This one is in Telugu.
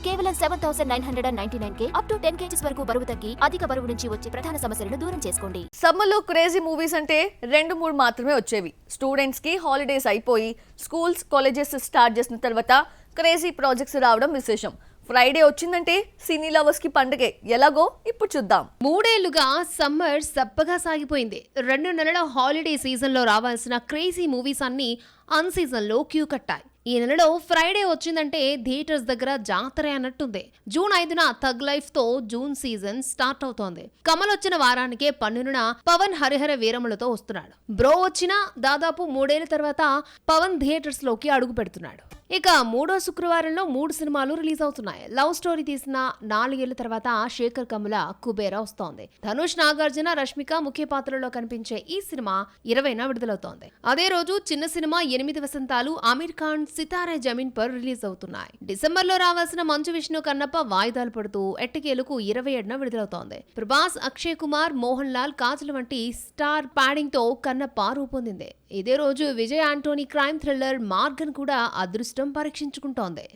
కేవలం 7,999 అప్ టు 10 kgs వరకు బరువు తగ్గి అధిక బరువు నుంచి వచ్చే ప్రధాన సమస్యలను దూరం చేసుకోండి. సమ్మర్లో క్రేజీ మూవీస్ అంటే 2-3 మాత్రమే వచ్చేవి. స్టూడెంట్స్ కి హాలిడేస్ అయిపోయి స్కూల్స్ కాలేజెస్ స్టార్ట్ చేసిన తర్వాత క్రేజీ ప్రాజెక్ట్స్ రావడం విశేషం. ఫ్రైడే వచ్చిందంటే సినీ లవర్స్ కి పండగే. ఎలాగో ఇప్పుడు చూద్దాం. 3 ఏళ్లుగా సమ్మర్ సప్పగా సాగిపోయింది. 2 నెలల హాలిడే సీజన్ లో రావాల్సిన క్రేజీ మూవీస్ అన్ని అన్ సీజన్ లో క్యూ కట్టాయి. ఈ నెలలో ఫ్రైడే వచ్చిందంటే థియేటర్స్ దగ్గర జాతర అన్నట్టుంది. జూన్ 5న థగ్ లైఫ్ తో జూన్ సీజన్ స్టార్ట్ అవుతోంది. కమల్ వచ్చిన వారానికే 12న పవన్ హరిహర వీరములతో వస్తున్నాడు. బ్రో వచ్చిన దాదాపు 3 ఏళ్ల తర్వాత పవన్ థియేటర్స్ లోకి అడుగు పెడుతున్నాడు. ఇక 3వ శుక్రవారంలో 3 సినిమాలు రిలీజ్ అవుతున్నాయి. లవ్ స్టోరీ తీసిన 4 ఏళ్ల తర్వాత శేఖర్ కమ్ముల కుబేరా వస్తోంది. ధనుష్, నాగార్జున, రష్మిక ముఖ్య పాత్రలో కనిపించే ఈ సినిమా 20న విడుదలవుతోంది. అదే రోజు చిన్న సినిమా 8 వసంతాలు, ఆమిర్ ఖాన్ సితారే జమీన్ పర్ రిలీజ్ అవుతున్నాయి. డిసెంబర్లో రావాల్సిన మంచు విష్ణు కన్నప్ప వాయిదాలు పడుతూ ఎట్టకేలకు 27న విడుదలవుతోంది. ప్రభాస్, అక్షయ్ కుమార్, మోహన్ లాల్, కాజల్ వంటి స్టార్ ప్యాడింగ్ తో కన్నప్ప రూపొందింది. ఇదే రోజు విజయ్ ఆంటోనీ క్రైమ్ థ్రిల్లర్ మార్గన్ కూడా అదృష్టం పరీక్షించుకుంటోంది.